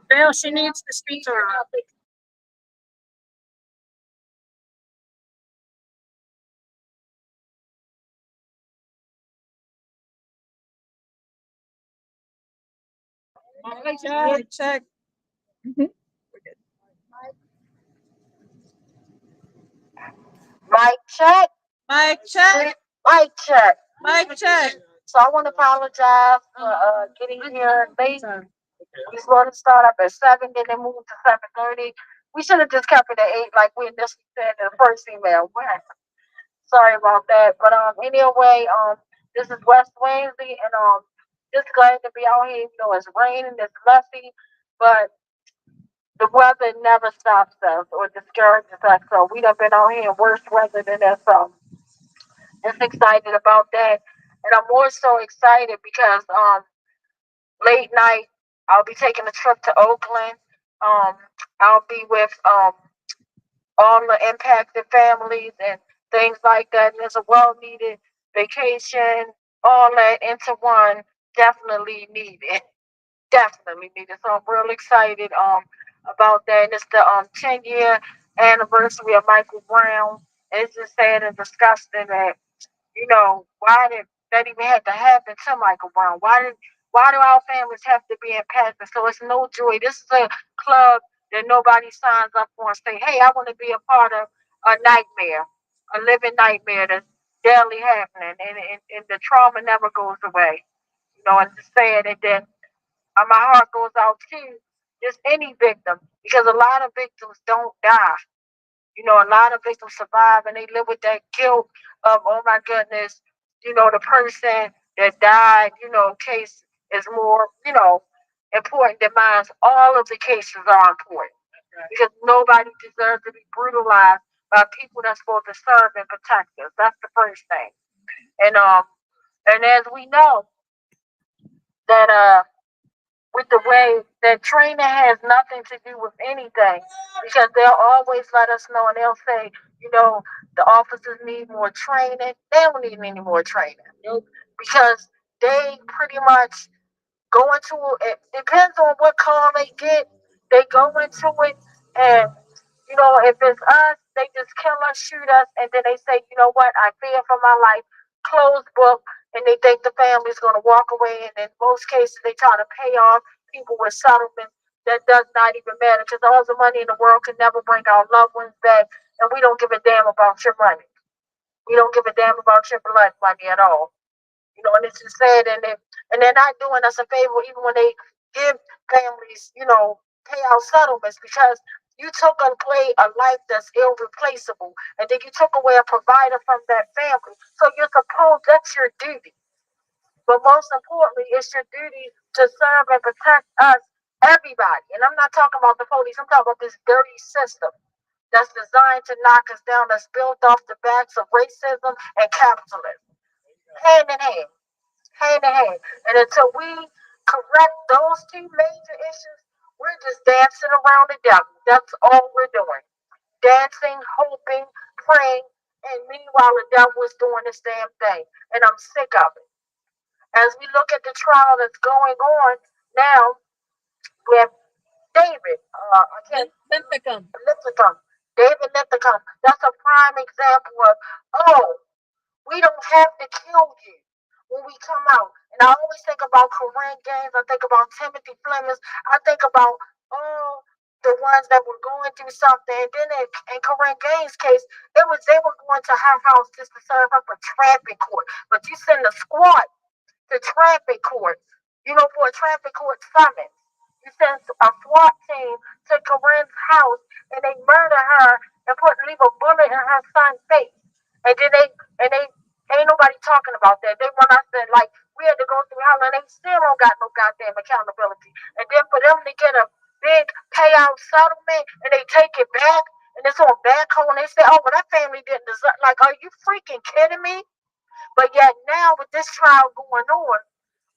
Bill, she needs to speak to her. Mic check. Mic check. Mic check. Mic check. Mic check. So I want to apologize for getting here late. We supposed to start up at 7, then they moved to 7:30. We should have just kept it at 8, like we initially said in the first email. Sorry about that, but anyway, this is West Wednesday, and just glad to be out here. You know, it's raining, it's messy, but the weather never stops us or discourages us. So we done been out here in worse weather than that. So just excited about that. And I'm more so excited because late night I'll be taking a trip to Oakland. Um I'll be with all the impacted families and things like that. And it's a well needed vacation, all that into one, definitely needed. Definitely needed. So I'm real excited about that. And it's the 10-year anniversary of Michael Brown. And it's just sad and disgusting that why did that even have to happen to Michael Brown? Why do our families have to be impacted? So it's no joy. This is a club that nobody signs up for and say, hey, I want to be a part of a nightmare, a living nightmare that's daily happening, and the trauma never goes away. And it's sad. And then my heart goes out to just any victim because a lot of victims don't die. A lot of victims survive and they live with that guilt of, oh my goodness, the person that died, case is more, important than mine. All of the cases are important because nobody deserves to be brutalized by people that's supposed to serve and protect us. That's the first thing. And as we know that with the way that training has nothing to do with anything because they'll always let us know and they'll say, you know, the officers need more training. They don't need any more training because they pretty much go into it. Depends on what call they get. They go into it, and if it's us, they just kill us, shoot us, and then they say, you know what, I fear for my life. Closed book, and they think the family's going to walk away. And in most cases, they try to pay off people with settlements that does not even matter because all the money in the world can never bring our loved ones back, and we don't give a damn about your money. We don't give a damn about your blood money at all. And it's just sad, and they're not doing us a favor even when they give families, pay out settlements because you took away a life that's irreplaceable, and then you took away a provider from that family. So you're supposed that's your duty. But most importantly, it's your duty to serve and protect us, everybody. And I'm not talking about the police. I'm talking about this dirty system that's designed to knock us down, that's built off the backs of racism and capitalism, hand in hand hand in hand. And until we correct those two major issues, we're just dancing around the devil. That's all we're doing. Dancing, hoping, praying, and meanwhile the devil is doing this damn thing. And I'm sick of it. As we look at the trial that's going on now with David, I can't Linthicum. David Linthicum. That's a prime example of, oh, we don't have to kill you when we come out. And I always think about Corinne Gaines. I think about Timothy Flemings. I think about all the ones that were going through something. And then in Corinne Gaines' case, they were going to her house just to serve up a traffic court. But you send a squad to traffic court, for a traffic court summons. You send a SWAT team to Corinne's house and they murder her and leave a bullet in her son's face. And then they ain't nobody talking about that. They want us to like we had to go through hell and they still don't got no goddamn accountability. And then for them to get a big payout settlement and they take it back and it's on backhoe and they say, oh well that family didn't deserve like are you freaking kidding me? But yet now with this trial going on,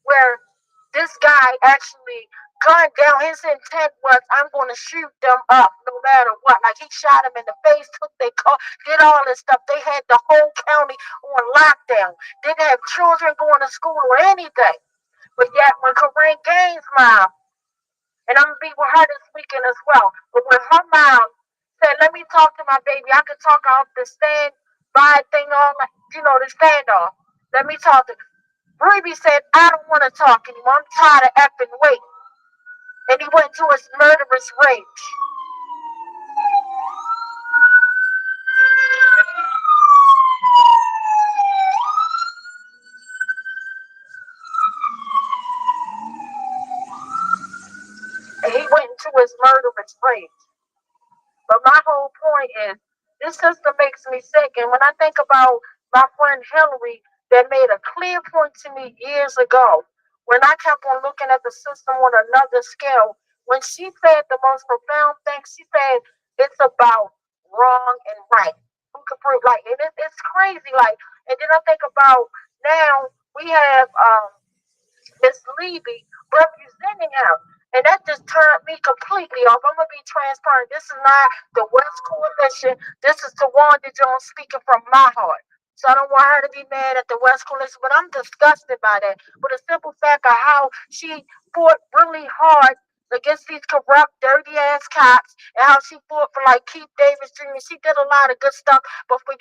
where this guy actually gunned down, his intent was, I'm going to shoot them up no matter what. Like he shot him in the face, took their car, did all this stuff. They had the whole county on lockdown. Didn't have children going to school or anything. But yet when Corinne Gaines' mom, and I'm gonna be with her this weekend as well. But when her mom said, "Let me talk to my baby. I can talk off the stand by thing on, the standoff. Let me talk to." Ruby said, "I don't want to talk anymore. I'm tired of effing waiting." And he went to his murderous rage. And he went into his murderous rage. But my whole point is, this system makes me sick. And when I think about my friend Hillary, that made a clear point to me years ago, when I kept on looking at the system on another scale, when she said the most profound thing, she said it's about wrong and right. Who could prove, like, and it's crazy. Like, and then I think about now we have Miss Levy representing him. And that just turned me completely off. I'm gonna be transparent. This is not the West Coalition. This is Tawanda Jones speaking from my heart. So I don't want her to be mad at the West Coalition, but I'm disgusted by that. With the simple fact of how she fought really hard against these corrupt, dirty ass cops, and how she fought for like Keith Davis Jr. She did a lot of good stuff. But for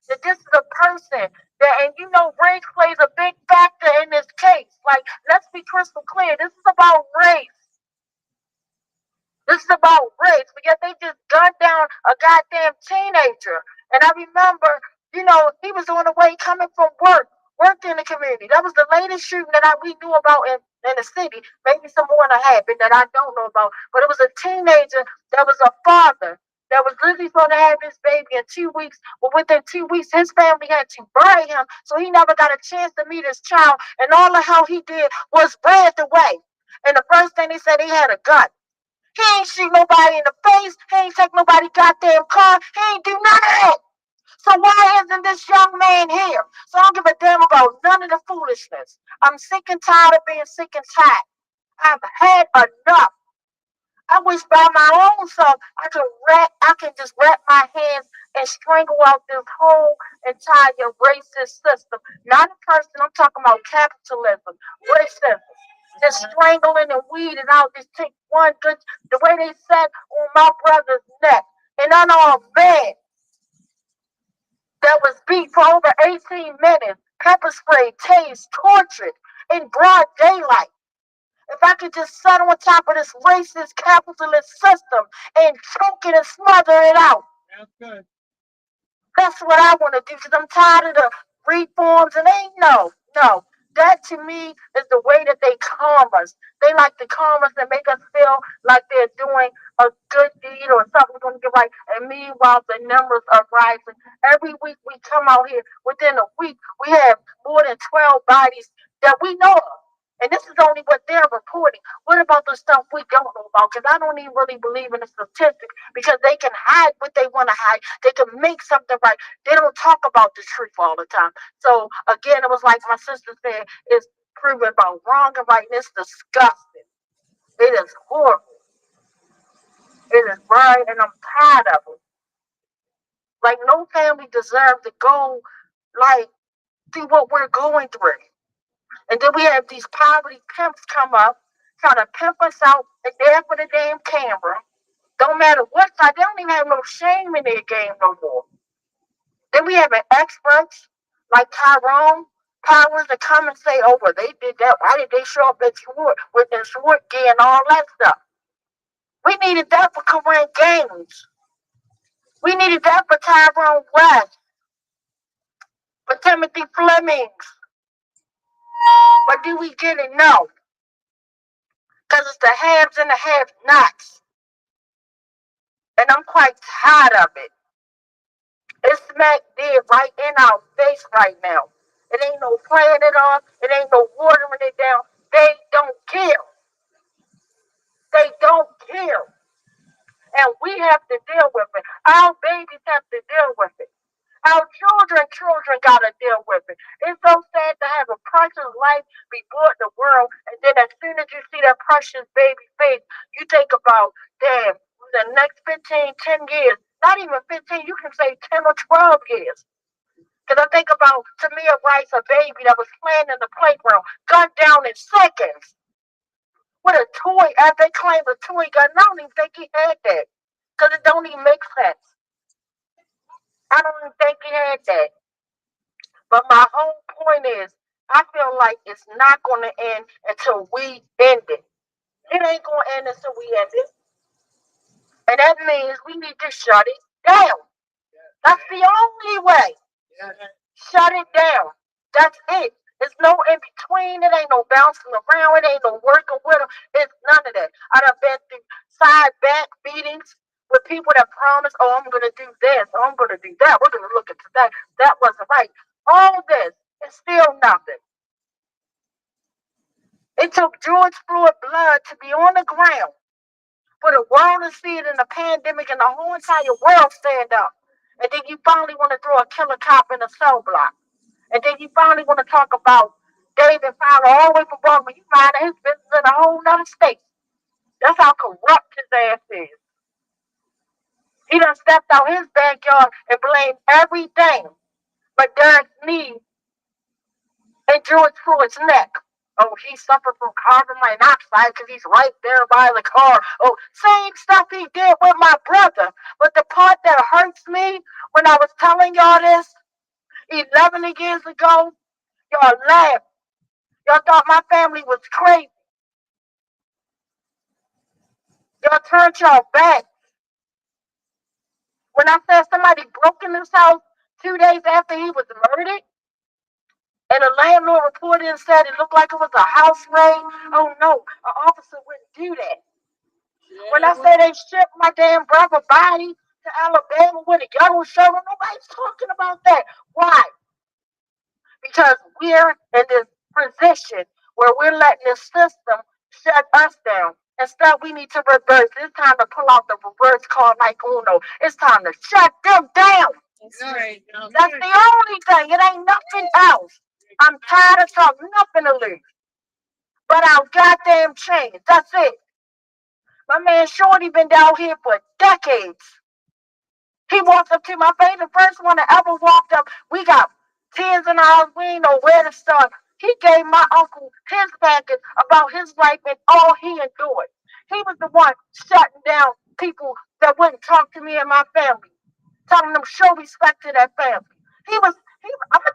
that this is a person that, and race plays a big factor in this case. Like, let's be crystal clear. This is about race. This is about race, but yet they just gunned down a goddamn teenager. And I remember, he was on the way coming from worked in the community. That was the latest shooting that we knew about in the city. Maybe some more that happened that I don't know about. But it was a teenager that was a father that was literally supposed to have his baby in 2 weeks. But within 2 weeks, his family had to bury him, so he never got a chance to meet his child. And all the hell he did was ran away. And the first thing they said, he had a gun. He ain't shoot nobody in the face. He ain't take nobody goddamn car. He ain't do none of that. So why isn't this young man here? So I don't give a damn about none of the foolishness. I'm sick and tired of being sick and tired. I've had enough. I wish by my own self I can just wrap my hands and strangle out this whole entire racist system. Not a person, I'm talking about capitalism, racism. Just strangling and weeding out. Just take one good, the way they sat on my brother's neck. And I know a man that was beat for over 18 minutes, pepper sprayed, tased, tortured in broad daylight. If I could just sit on top of this racist capitalist system and choke it and smother it out. That's good. That's what I want to do because I'm tired of the reforms and ain't no. That to me is the way that they calm us. They like to calm us and make us feel like they're doing a good deed or something going to get right. And meanwhile, the numbers are rising. Every week we come out here, within a week, we have more than 12 bodies that we know of. And this is only what they're reporting. What about the stuff we don't know about? Because I don't even really believe in the statistics because they can hide what they want to hide. They can make something right. They don't talk about the truth all the time. So again, it was like my sister said, it's proven about wrong and right. And it's disgusting. It is horrible. It is right, and I'm tired of it. Like no family deserves to go like through what we're going through. And then we have these poverty pimps come up, trying to pimp us out, and there for the damn camera. Don't matter what side, they don't even have no shame in their game no more. Then we have an experts like Tyrone Powers to come and say, "Oh, well, they did that. Why did they show up at Sword with their sword gear and all that stuff?" We needed that for Corinne Gaines. We needed that for Tyrone West, for Timothy Flemings. But do we get it? No. Because it's the haves and the have-nots. And I'm quite tired of it. It's smack dead right in our face right now. It ain't no playing it off. It ain't no watering it down. They don't care. They don't care. And we have to deal with it. Our babies have to deal with it. Our children gotta deal with it. It's so sad to have a precious life be brought in the world, and then as soon as you see that precious baby face, you think about, damn, the next 15, 10 years, not even 15, you can say 10 or 12 years. Because I think about Tamir Rice, a baby that was playing in the playground, gunned down in seconds with a toy, as they claim a toy gun. I don't even think he had that. Because it don't even make sense. I don't even think he had that. But my whole point is, I feel like it's not going to end until we end it. It ain't going to end until we end it. And that means we need to shut it down. That's the only way. Shut it down. That's it. There's no in between. It ain't no bouncing around. It ain't no working with them. It's none of that. I done been through side back meetings with people that promise, oh, I'm going to do this. Oh, I'm going to do that. We're going to look into that. That wasn't right. All this is still nothing. It took George Floyd blood to be on the ground for the world to see it in the pandemic and the whole entire world stand up. And then you finally want to throw a killer cop in a cell block. And then you finally want to talk about David Fowler all the way from Baltimore. You find his business in a whole nother state. That's how corrupt his ass is. He done stepped out his backyard and blamed everything but Derek Lee and George Floyd's neck. Oh, he suffered from carbon monoxide because he's right there by the car. Oh, same stuff he did with my brother. But the part that hurts me when I was telling y'all this 11 years ago, y'all laughed. Y'all thought my family was crazy. Y'all turned y'all back. When I said somebody broke in this house 2 days after he was murdered, and the landlord reported and said it looked like it was a house raid, oh no, an officer wouldn't do that. When I say they shipped my damn brother body to Alabama with a yellow shirt, nobody's talking about that. Why? Because we're in this position where we're letting the system shut us down. Instead, we need to reverse. It's time to pull out the reverse card like Uno. It's time to shut them down. That's right. That's the only thing. It ain't nothing else. I'm tired of talking nothing to lose. But our goddamn change. That's it. My man Shorty been down here for decades. He walked up to my face, the first one that ever walked up. We got tears in our eyes. We ain't know where to start. He gave my uncle his package about his life and all he endured. He was the one shutting down people that wouldn't talk to me and my family, telling them show respect to their family. I'm gonna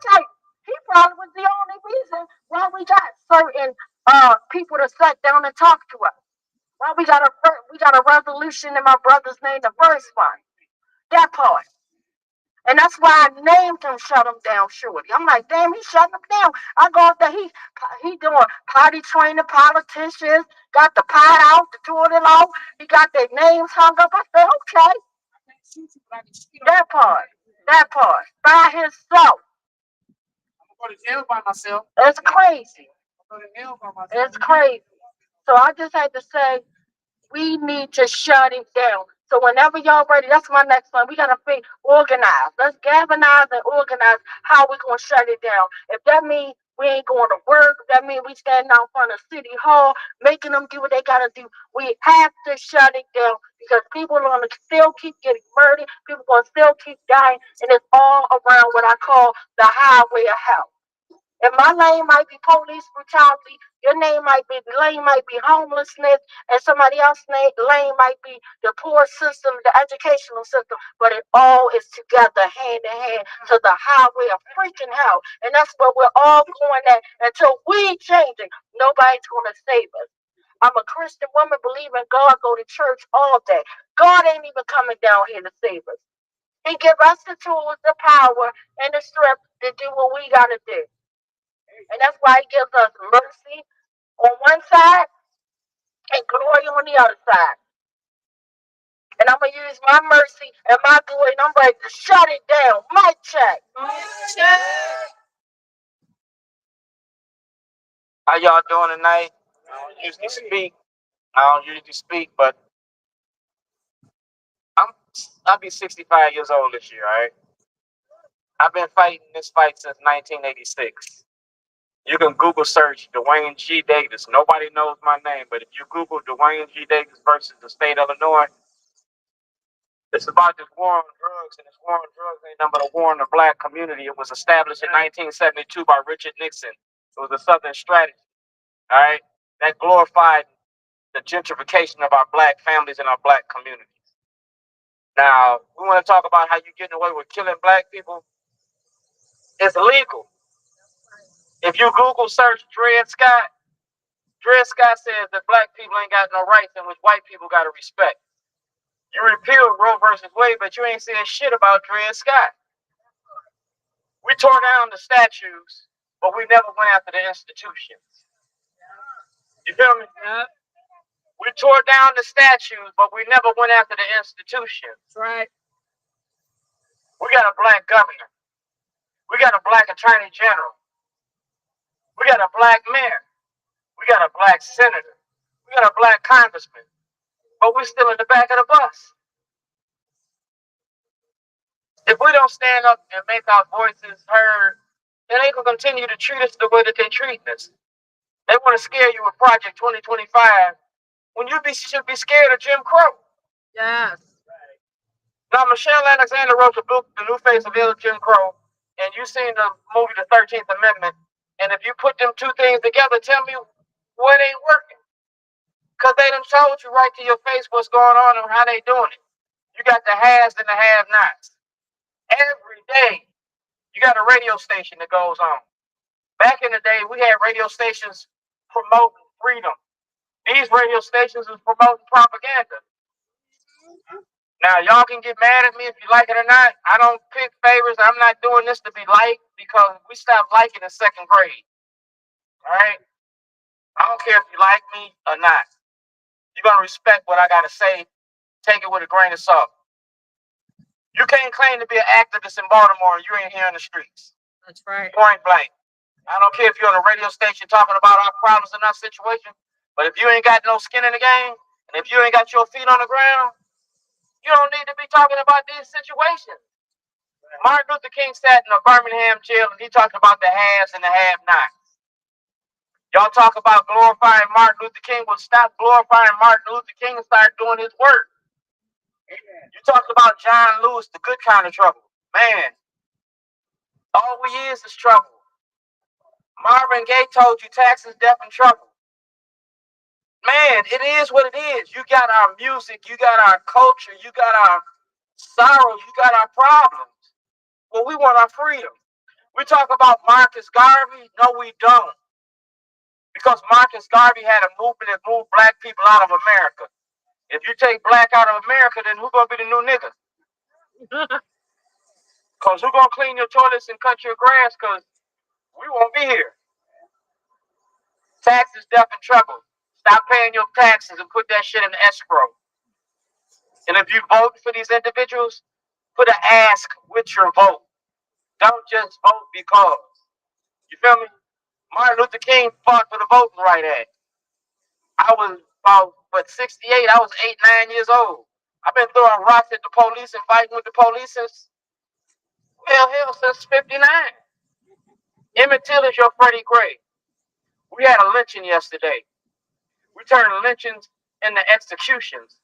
tell you, he probably was the only reason why we got certain people to sit down and talk to us. Why we got a resolution in my brother's name, the first one. That part. And that's why I named him Shut Him Down Shorty. I'm like, damn, he shut him down. I go out there, he doing potty training politicians, got the pot out, the toilet out, he got their names hung up. I said, okay, that part, that part, by himself. I'm going to jail by myself. It's crazy. I'm going to jail by myself. It's crazy. So I just had to say, we need to shut it down. So whenever y'all ready, that's my next one. We gotta be organized. Let's galvanize and organize how we gonna shut it down. If that means we ain't going to work, if that means we standing out in front of City Hall, making them do what they gotta do. We have to shut it down because people are gonna still keep getting murdered. People gonna still keep dying, and it's all around what I call the highway of hell. And my lane might be police brutality, your lane might be homelessness, and somebody else's lane might be the poor system, the educational system, but it all is together hand in hand to the highway of freaking hell. And that's where we're all going at until we change it. Nobody's gonna save us. I'm a Christian woman, believe in God, go to church all day. God ain't even coming down here to save us. He give us the tools, the power, and the strength to do what we gotta do. And that's why he gives us mercy on one side and glory on the other side. And I'm going to use my mercy and my glory, and I'm ready to shut it down. Mic check. Check. How y'all doing tonight? I don't usually speak, but I'm I'll be 65 years old this year, all right? I've been fighting this fight since 1986. You can Google search Dwayne G. Davis. Nobody knows my name, but if you Google Dwayne G. Davis versus the state of Illinois, It's about this war on drugs, and this war on drugs ain't nothing but a war on the black community. It was established in 1972 by Richard Nixon. It was a Southern strategy, all right, that glorified the gentrification of our black families and our black communities. Now, we want to talk about how you getting away with killing black people. It's illegal. If you Google search Dred Scott says that black people ain't got no rights in which white people got to respect. You repealed Roe versus Wade, but you ain't saying shit about Dred Scott. We tore down the statues, but we never went after the institutions. You feel me? Yeah. We tore down the statues, but we never went after the institutions. That's right. We got a black governor. We got a black attorney general. We got a black mayor. We got a black senator. We got a black congressman. But we're still in the back of the bus. If we don't stand up and make our voices heard, then they can continue to treat us the way that they treat us. They want to scare you with Project 2025 when you should be scared of Jim Crow. Yes. Now, Michelle Alexander wrote the book, The New Face of Ill Jim Crow, and you've seen the movie, The 13th Amendment, and if you put them two things together, tell me what ain't working. Because they done told you right to your face what's going on and how they doing it. You got the haves and the have-nots. Every day, you got a radio station that goes on. Back in the day, we had radio stations promoting freedom. These radio stations is promoting propaganda. Now, y'all can get mad at me if you like it or not. I don't pick favorites. I'm not doing this to be liked because we stopped liking in second grade. All right? I don't care if you like me or not. You're going to respect what I got to say. Take it with a grain of salt. You can't claim to be an activist in Baltimore and you ain't here in the streets. That's right. Point blank. I don't care if you're on a radio station talking about our problems in our situation, but if you ain't got no skin in the game, and if you ain't got your feet on the ground, you don't need to be talking about these situations. Martin Luther King sat in a Birmingham jail and he talked about the haves and the have-nots. Y'all talk about glorifying Martin Luther King. Well, stop glorifying Martin Luther King and start doing his work. You talked about John Lewis, the good kind of trouble. Man, all we is trouble. Marvin Gaye told you taxes, death, and trouble. Man, it is what it is. You got our music, you got our culture, you got our sorrow, you got our problems. Well, we want our freedom. We talk about Marcus Garvey. No, we don't. Because Marcus Garvey had a movement that moved black people out of America. If you take black out of America, then who's going to be the new nigga? Because who's going to clean your toilets and cut your grass? Because we won't be here. Taxes, death, and trouble. Stop paying your taxes and put that shit in escrow. And if you vote for these individuals, put an ask with your vote. Don't just vote because. You feel me? Martin Luther King fought for the Voting Right Act. I was about, 68, I was 8, 9 years old. I've been throwing rocks at the police and fighting with the police since, since 59. Emmett Till is your Freddie Gray. We had a lynching yesterday. We turned lynchings into executions.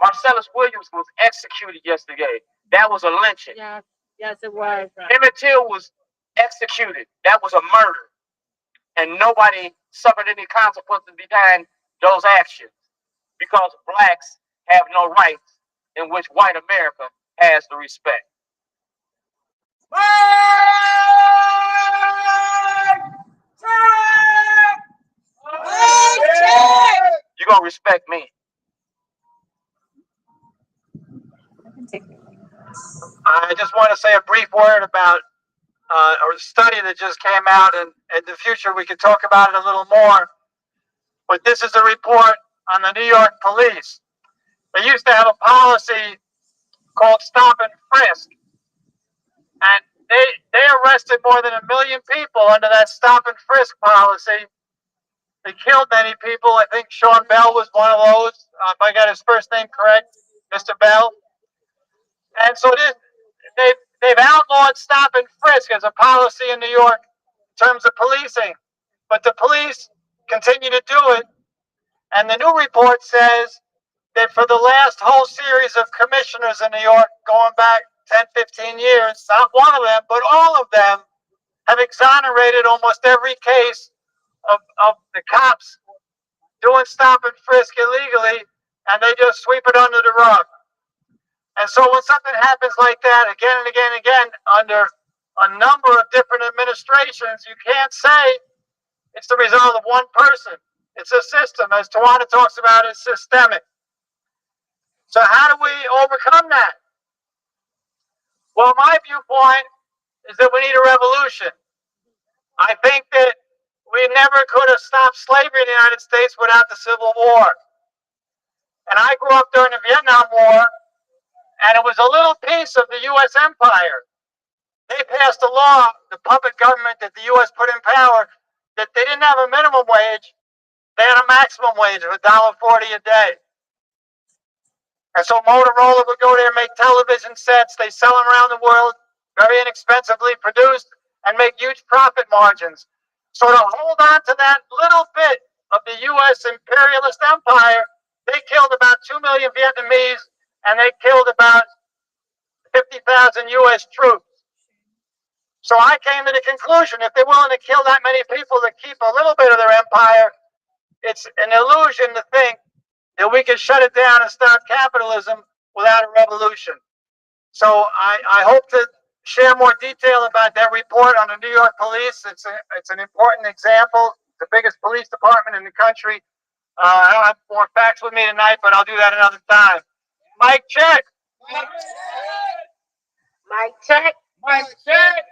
Marcellus Williams was executed yesterday. That was a lynching. Yeah. Yes, it was. Emmett Till was executed. That was a murder. And nobody suffered any consequences behind those actions because blacks have no rights in which white America has the respect. You're going to respect me. I just want to say a brief word about a study that just came out, and in the future we could talk about it a little more. But this is a report on the New York police. They used to have a policy called stop and frisk, and they arrested more than 1 million people under that stop and frisk policy. They killed many people. I think Sean Bell was one of those, if I got his first name correct, Mr. Bell. And so they've outlawed stop and frisk as a policy in New York in terms of policing. But the police continue to do it. And the new report says that for the last whole series of commissioners in New York, going back 10, 15 years, not one of them, but all of them have exonerated almost every case of the cops doing stop and frisk illegally, and they just sweep it under the rug. And so when something happens like that again and again and again under a number of different administrations, you can't say it's the result of one person. It's a system. As Tawana talks about, it's systemic. So how do we overcome that? Well, my viewpoint is that we need a revolution. I think that we never could have stopped slavery in the United States without the Civil War. And I grew up during the Vietnam War, and it was a little piece of the U.S. empire. They passed a law, the puppet government that the U.S. put in power, that they didn't have a minimum wage, they had a maximum wage of $1.40 a day. And so Motorola would go there and make television sets. They sell them around the world, very inexpensively produced, and make huge profit margins. So to hold on to that little bit of the U.S. imperialist empire, they killed about 2 million Vietnamese, and they killed about 50,000 U.S. troops. So I came to the conclusion, if they're willing to kill that many people to keep a little bit of their empire, it's an illusion to think that we can shut it down and start capitalism without a revolution. So I hope to share more detail about that report on the New York police. It's an important example, the biggest police department in the country. I don't have more facts with me tonight, but I'll do that another time. Mic check. Mic check. Mic check.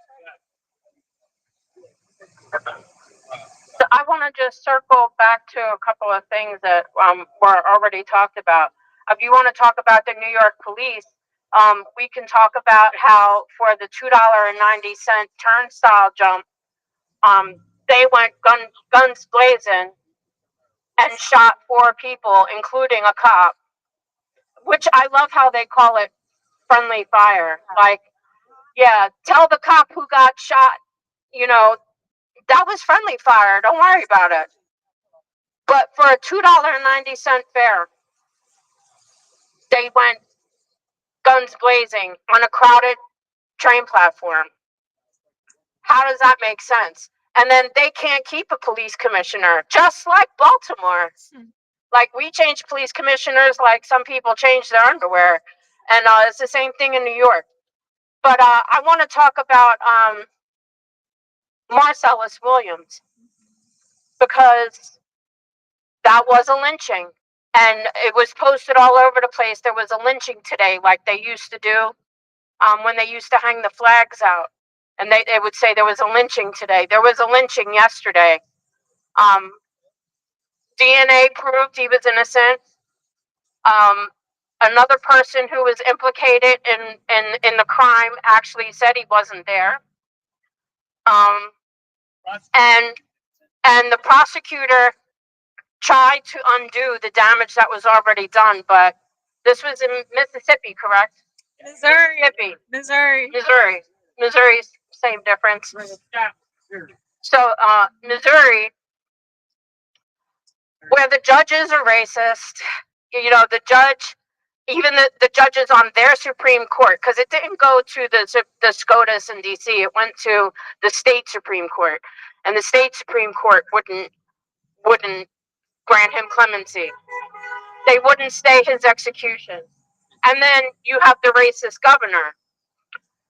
So I want to just circle back to a couple of things that were already talked about. If you want to talk about the New York police, we can talk about how for the $2.90 turnstile jump, they went guns blazing and shot 4 people, including a cop. Which I love how they call it friendly fire. Like, yeah, tell the cop who got shot, you know, that was friendly fire. Don't worry about it. But for a $2.90 fare, they went guns blazing on a crowded train platform. How does that make sense? And then they can't keep a police commissioner, just like Baltimore. Like we change police commissioners like some people change their underwear. And it's the same thing in New York. But I want to talk about Marcellus Williams, because that was a lynching. And it was posted all over the place. There was a lynching today, like they used to do when they used to hang the flags out. And they would say there was a lynching today. There was a lynching yesterday. DNA proved he was innocent. Another person who was implicated in the crime actually said he wasn't there. And the prosecutor tried to undo the damage that was already done, but this was in Mississippi, correct? Missouri, same difference. So Missouri, where the judges are racist, you know, the judge, even the judges on their Supreme Court, because it didn't go to the SCOTUS in DC, it went to the state Supreme Court, and the state Supreme Court wouldn't grant him clemency. They wouldn't stay his execution. And then you have the racist governor,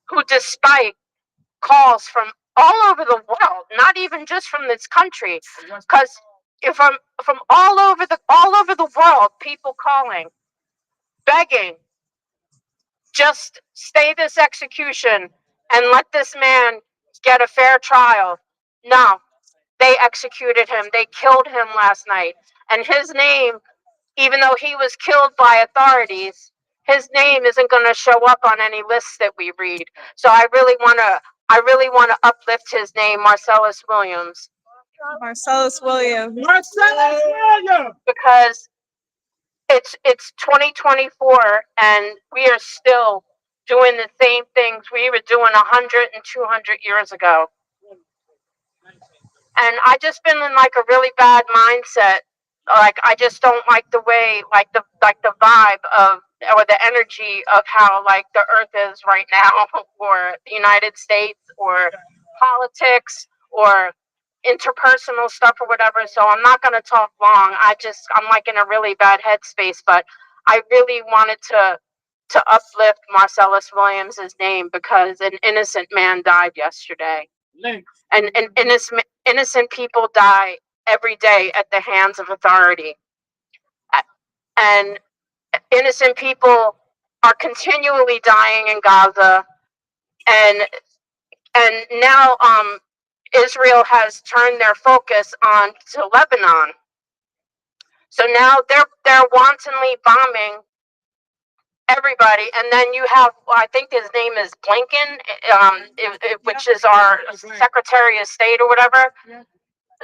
who, despite calls from all over the world, not even just from this country, because from all over the world, people calling, begging, just stay this execution and let this man get a fair trial. No, they executed him. They killed him last night. And his name, even though he was killed by authorities, his name isn't going to show up on any lists that we read. So I really want to uplift his name, Marcellus Williams. Marcellus Williams. Because it's 2024 and we are still doing the same things we were doing 100 and 200 years ago. And I just been in like a really bad mindset Like, I just don't like the way, like the vibe of, or the energy of how, like, the earth is right now, or the United States, or politics, or interpersonal stuff or whatever. So I'm not going to talk long. I'm like in a really bad headspace, but I really wanted to uplift Marcellus Williams's name, because an innocent man died yesterday. And innocent people die every day at the hands of authority. And innocent people are continually dying in Gaza. And now Israel has turned their focus on to Lebanon. So now they're wantonly bombing everybody. And then you have, well, I think his name is Blinken, which is our Secretary of State or whatever.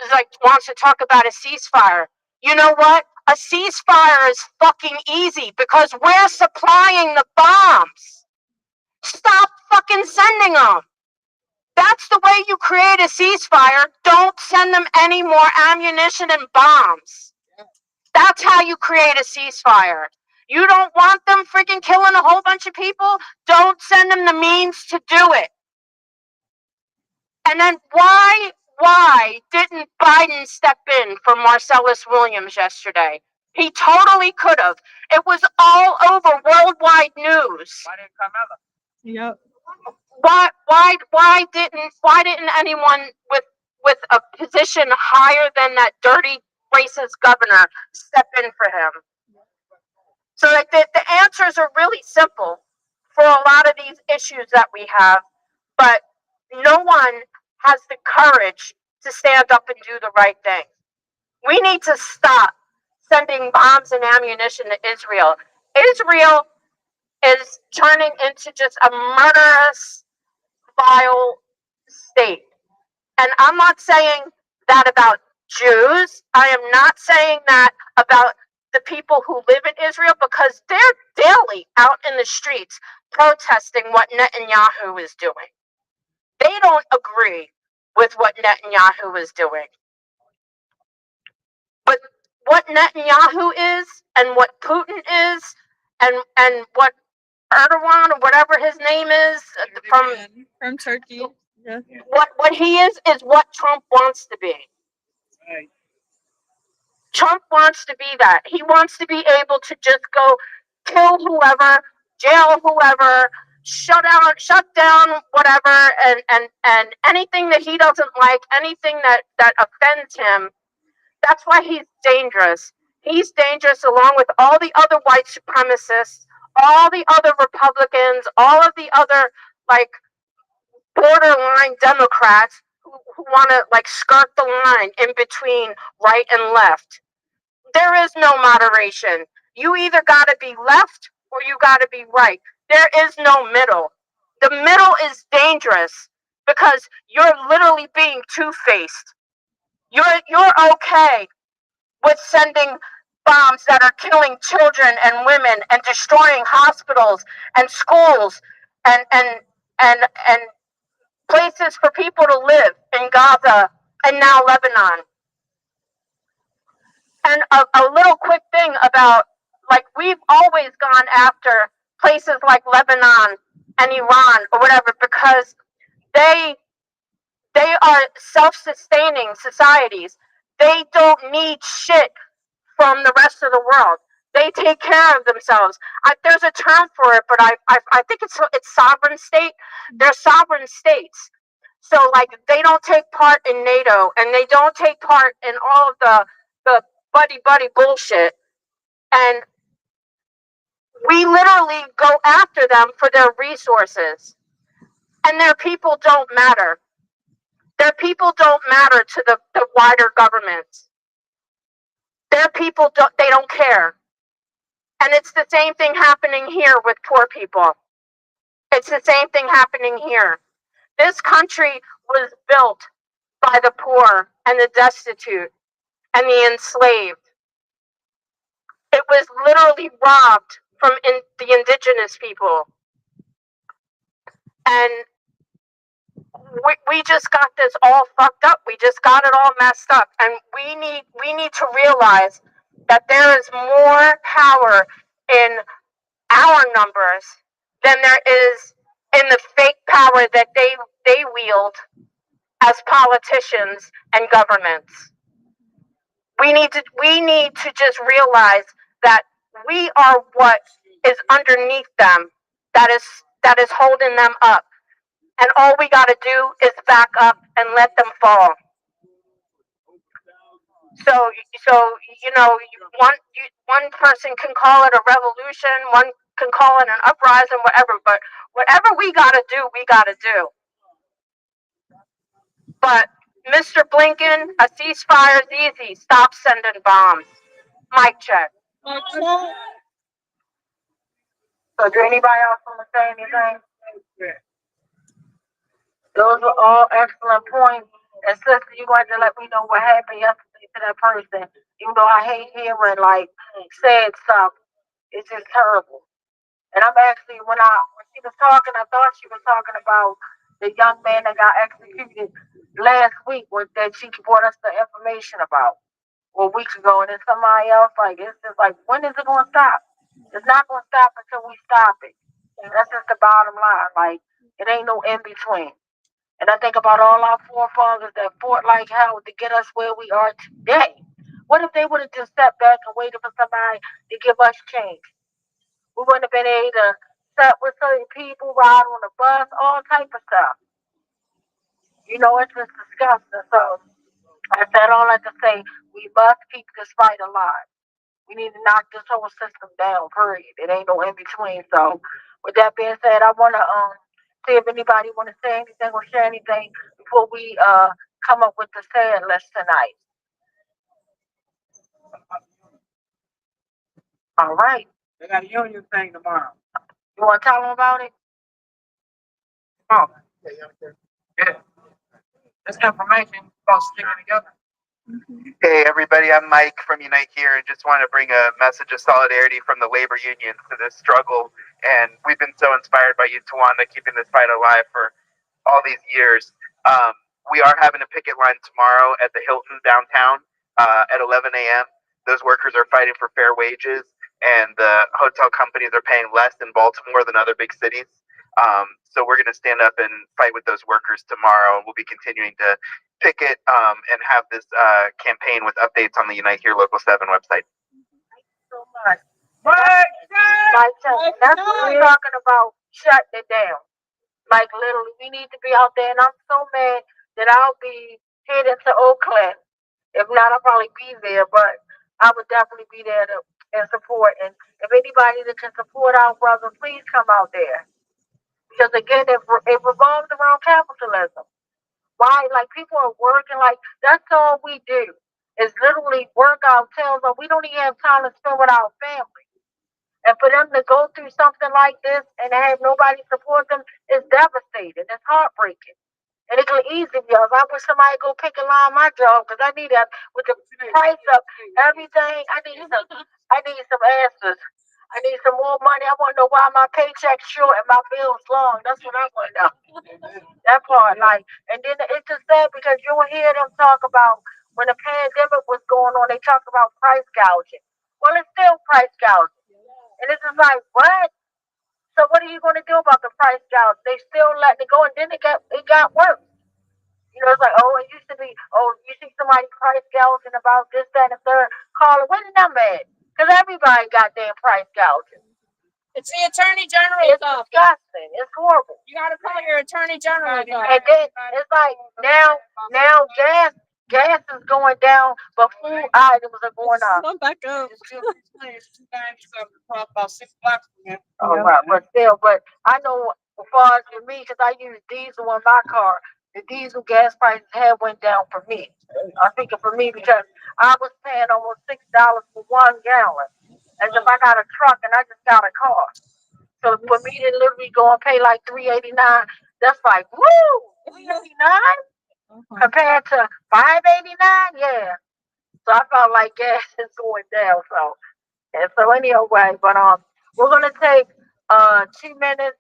Is like, wants to talk about a ceasefire. You know what? A ceasefire is fucking easy, because we're supplying the bombs. Stop fucking sending them. That's the way you create a ceasefire. Don't send them any more ammunition and bombs. That's how you create a ceasefire. You don't want them freaking killing a whole bunch of people? Don't send them the means to do it. And then why didn't Biden step in for Marcellus Williams yesterday? He totally could have. It was all over worldwide news. Why didn't Carmella? Yep. Why didn't anyone with a position higher than that dirty racist governor step in for him? So like the answers are really simple for a lot of these issues that we have, but no one has the courage to stand up and do the right thing. We need to stop sending bombs and ammunition to Israel. Israel is turning into just a murderous, vile state. And I'm not saying that about Jews. I am not saying that about the people who live in Israel, because they're daily out in the streets protesting what Netanyahu is doing. They don't agree with what Netanyahu is doing. But what Netanyahu is, and what Putin is, and what Erdogan, or whatever his name is, from Turkey. Yeah. what he is what Trump wants to be. Right. Trump wants to be that. He wants to be able to just go kill whoever, jail whoever, shut down whatever, and anything that he doesn't like, anything that offends him. That's why he's dangerous. He's dangerous along with all the other white supremacists, all the other Republicans, all of the other, like, borderline Democrats who want to, like, skirt the line in between right and left. There is no moderation. You either got to be left or you got to be right. There is no middle. The middle is dangerous, because you're literally being two-faced. You're okay with sending bombs that are killing children and women and destroying hospitals and schools and places for people to live in Gaza and now Lebanon. And a little quick thing about, like, we've always gone after places like Lebanon and Iran or whatever, because they are self-sustaining societies. They don't need shit from the rest of the world. They take care of themselves. There's a term for it, but I think it's sovereign state. They're sovereign states. So, like, they don't take part in NATO, and they don't take part in all of the buddy bullshit. And we literally go after them for their resources. And their people don't matter. Their people don't matter to the wider governments. Their people they don't care. And it's the same thing happening here with poor people. It's the same thing happening here. This country was built by the poor and the destitute and the enslaved. It was literally robbed from the indigenous people. And we just got this all fucked up. We just got it all messed up, and we need to realize that there is more power in our numbers than there is in the fake power that they wield as politicians and governments. We need to just realize that we are what is underneath them, that is holding them up, and all we got to do is back up and let them fall. So one person can call it a revolution, one can call it an uprising, whatever. But whatever we got to do, we got to do. But Mr. Blinken, a ceasefire is easy. Stop sending bombs. Mic check. So, do anybody else want to say anything? Those were all excellent points. And sister, you going to let me know what happened yesterday to that person. Even though I hate hearing like said something, it's just terrible. And I'm actually when she was talking, I thought she was talking about the young man that got executed last week, that she brought us the information about, or weeks ago, and then somebody else. Like, it's just like, when is it going to stop? It's not going to stop until we stop it. And that's just the bottom line. Like, it ain't no in between. And I think about all our forefathers that fought like hell to get us where we are today. What if they would have just stepped back and waited for somebody to give us change? We wouldn't have been able to sit with certain people, ride on the bus, all type of stuff. It's just disgusting. So I said all I can say, we must keep this fight alive. We need to knock this whole system down, period. It ain't no in between. So with that being said, I wanna see if anybody wanna say anything or share anything before we come up with the sad list tonight. All right. They got a union thing tomorrow. You wanna tell them about it? Oh, yeah. This information about sticking together. Hey everybody, I'm Mike from Unite Here and just want to bring a message of solidarity from the labor unions to this struggle. And we've been so inspired by you, Tawanda, keeping this fight alive for all these years. We are having a picket line tomorrow at the Hilton downtown at 11 a.m. Those workers are fighting for fair wages, and the hotel companies are paying less in Baltimore than other big cities. So we're going to stand up and fight with those workers tomorrow, and we'll be continuing to picket and have this campaign with updates on the Unite Here Local 7 website. So much. Like, that's what we're talking about, shutting it down. Like, literally, we need to be out there, and I'm so mad that I'll be heading to Oakland. If not, I'll probably be there, but I would definitely be there to and support. And if anybody that can support our brother, please come out there. Because again, it revolves around capitalism. Why? Like, people are working, like, that's all we do. Is literally work our tails off. We don't even have time to spend with our family. And for them to go through something like this and have nobody support them is devastating. It's heartbreaking. And it can easily be us. I wish somebody go pick a line my job because I need that with the price up everything. I need some answers. I need some more money. I want to know why my paycheck's short and my bill's long. That's what I want to know. That part, like, and then it's just sad because you'll hear them talk about when the pandemic was going on. They talk about price gouging. Well, it's still price gouging, and it's just like, what? So what are you going to do about the price gouge? They still letting it go, and then it got worse. It's like, oh, it used to be, oh, you see somebody price gouging about this, that, and the third. Call it. Where the number at? Because everybody got their price gouging. It's the Attorney General's It's office. disgusting. It's horrible. You gotta call your Attorney General's And office. then it's like now gas is going down, but food items are going up. Come back up. All right, but I know as far as for me, because I use diesel in my car, the diesel gas prices have went down for me. I'm thinking for me because I was paying almost $6 for 1 gallon, as if I got a truck and I just got a car. So for me to literally go and pay like $3.89, that's like woo, $3.89 compared to $5.89. Yeah. So I felt like gas is going down. So anyway, but we're gonna take 2 minutes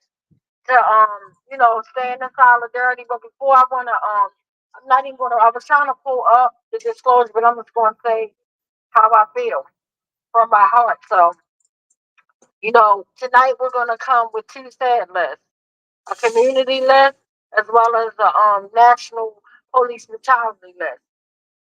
to stand in solidarity. But before I wanna I'm not even gonna I was trying to pull up the disclosure, but I'm just gonna say how I feel from my heart. So, tonight we're gonna come with two sad lists. A community list as well as a national police brutality list.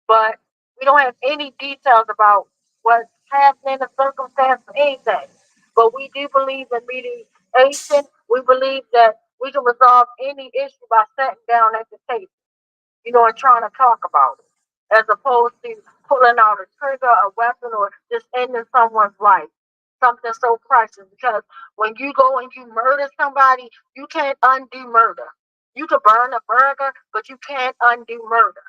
But we don't have any details about what's happening, the circumstance, or anything. But we do believe in mediation. We believe that we can resolve any issue by sitting down at the table, and trying to talk about it, as opposed to pulling out a trigger, a weapon, or just ending someone's life. Something so precious, because when you go and you murder somebody, you can't undo murder. You can burn a burger, but you can't undo murder.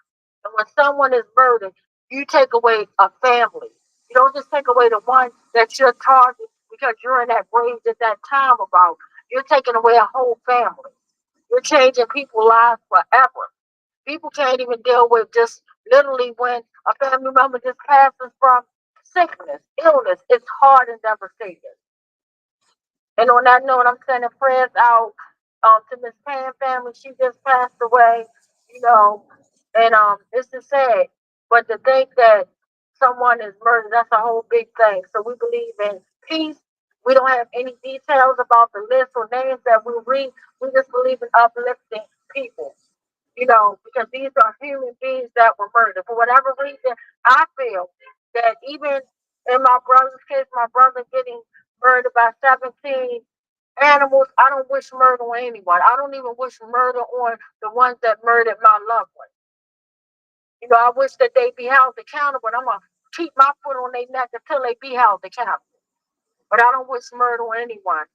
And when someone is murdered, you take away a family. You don't just take away the one that you're targeting because you're in that rage at that time about. You're taking away a whole family. You're changing people's lives forever. People can't even deal with just literally when a family member just passes from sickness, illness. It's hard and devastating. And on that note, I'm sending prayers out to Miss Pam family. She just passed away, you know, and it's just sad. But to think that someone is murdered, that's a whole big thing. So we believe in peace. We don't have any details about the list or names that we read. We just believe in uplifting people, because these are human beings that were murdered. For whatever reason, I feel that even in my brother's case, my brother getting murdered by 17 animals, I don't wish murder on anyone. I don't even wish murder on the ones that murdered my loved ones. I wish that they be held accountable. And I'm going to keep my foot on their neck until they be held accountable. But I don't wish murder on anyone.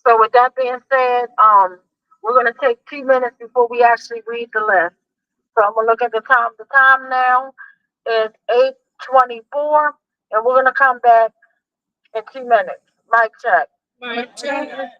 So with that being said, we're going to take 2 minutes before we actually read the list. So I'm gonna look at the time. The time now is 8:24, and we're gonna come back in 2 minutes. Mic check. My turn.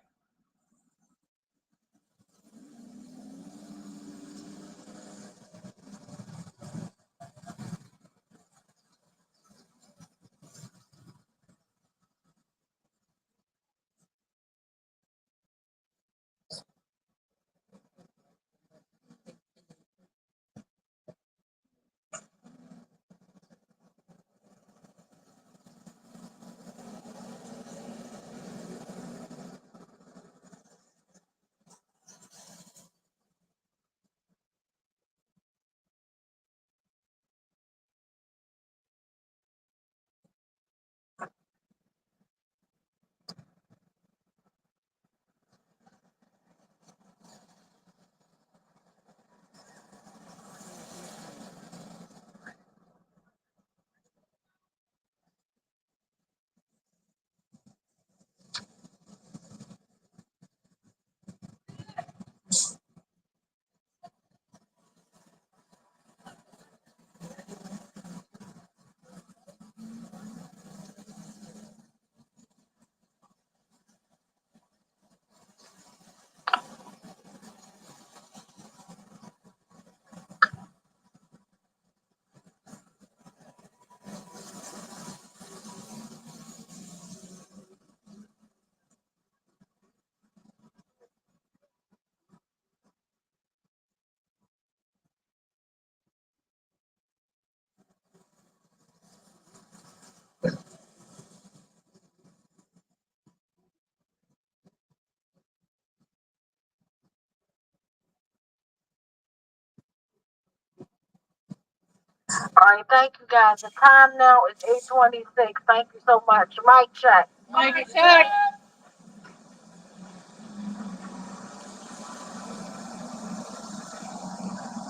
All right, thank you guys. The time now is 8:26. Thank you so much. Mic check. My turn.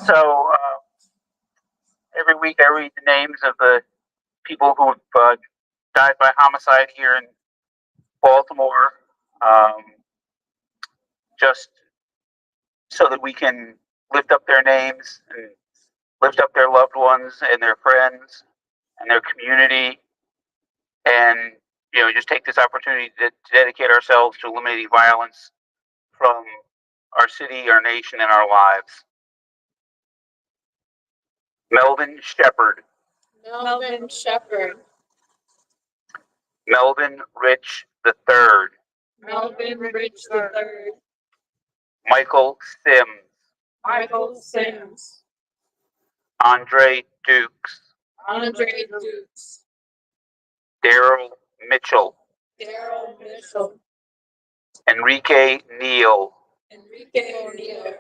So every week I read the names of the people who have died by homicide here in Baltimore, just so that we can lift up their names and lift up their loved ones and their friends and their community, and just take this opportunity to dedicate ourselves to eliminating violence from our city, our nation, and our lives. Melvin Shepard, Melvin Shepherd. Melvin Rich III, Melvin Rich III. Michael Sims, Michael Sims, Andre Dukes, Andre Dukes, Daryl Mitchell, Daryl Mitchell, Enrique Neal, Enrique O'Neill,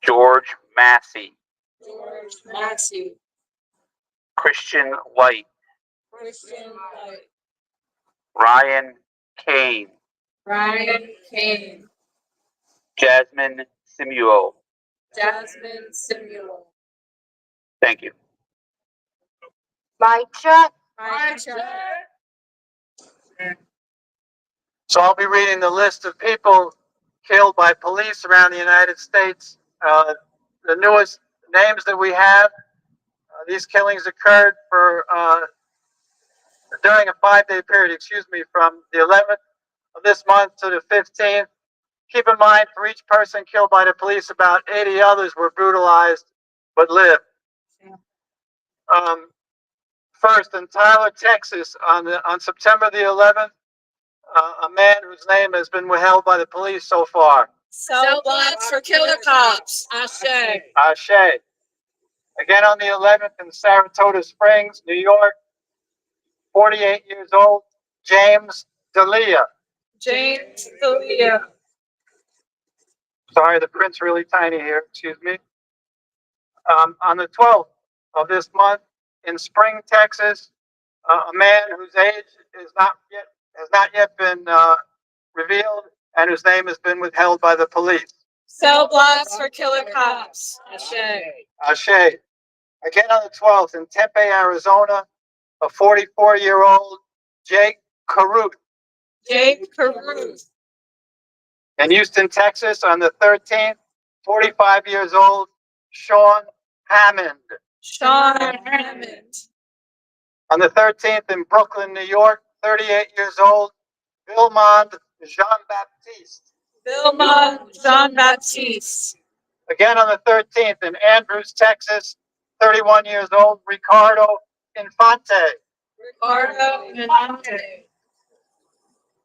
George Massey, George Massey, Christian White, Christian White, Ryan Kane, Ryan Kane, Jasmine Simuel. Jasmine Simuel. Thank you. Mike check. Mike check. So I'll be reading the list of people killed by police around the United States. The newest names that we have, these killings occurred during a 5-day period, from the 11th of this month to the 15th. Keep in mind, for each person killed by the police, about 80 others were brutalized but lived. First, in Tyler, Texas, on September the 11th, a man whose name has been withheld by the police so far. Cell blocks for killer cops. Ashe. Ashe. Again on the 11th in Saratoga Springs, New York, 48 years old, James D'Elia. James D'Elia. Sorry, the print's really tiny here. Excuse me. On the 12th of this month in Spring, Texas, a man whose age has not yet been revealed and whose name has been withheld by the police. Cell blocks for killer cops. Ashe. Ashe. Again on the 12th in Tempe, Arizona, a 44-year-old Jake Caruth. Jake Caruth. In Houston, Texas, on the 13th, 45 years old, Sean Hammond. Sean Hammond. On the 13th in Brooklyn, New York, 38 years old, Vilmond Jean-Baptiste. Vilma Jean-Baptiste. Again on the 13th in Andrews, Texas, 31 years old, Ricardo Infante. Ricardo Infante.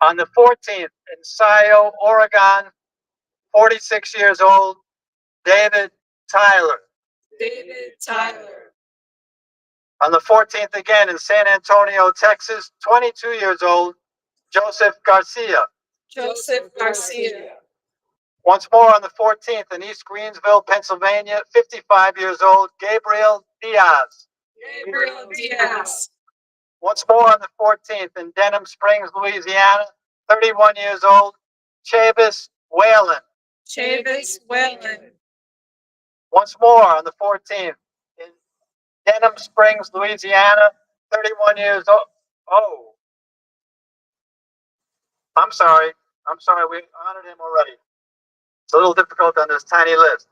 On the 14th in Scio, Oregon, 46 years old, David Tyler. David Tyler. On the 14th again in San Antonio, Texas, 22 years old, Joseph Garcia. Joseph Garcia. Once more on the 14th in East Greensville, Pennsylvania, 55 years old, Gabriel Diaz. Gabriel Diaz. Once more on the 14th in Denham Springs, Louisiana, 31 years old, Chavis Whalen. Chavis Whalen. Once more on the 14th in Denham Springs, Louisiana, 31 years old. Oh, I'm sorry. We honored him already. It's a little difficult on this tiny list.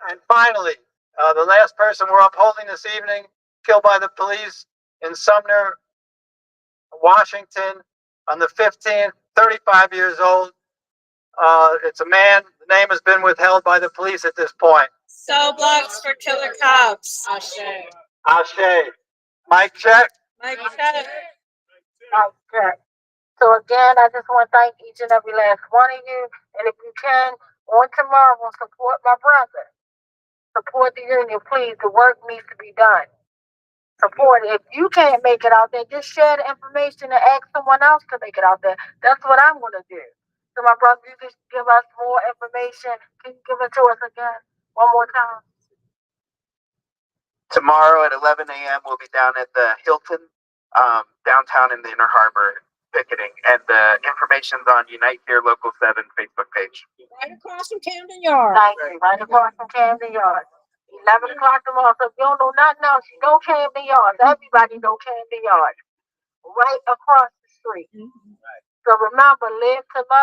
And finally, the last person we're upholding this evening, killed by the police in Sumner, Washington, on the 15th, 35 years old. It's a man. The name has been withheld by the police at this point. Cell blocks for killer cops. Ashe. Ashe. Mic check. Mike check. Mike check. So again, I just want to thank each and every last one of you. And if you can, on tomorrow, support my brother. Support the union, please. The work needs to be done. Support it. If you can't make it out there, just share the information and ask someone else to make it out there. That's what I'm going to do. So my brother, you just give us more information. Can you give it to us again one more time? Tomorrow at 11 a.m. we'll be down at the Hilton, downtown in the Inner Harbor, picketing, and the information's on Unite Here Local 7 Facebook page. Right across from Camden Yard. Thank you. Right across from Camden Yard. 11 o'clock tomorrow. So if you don't know nothing else, you know Camden Yard. Everybody know Camden Yard. Right across the street. So remember, live to love.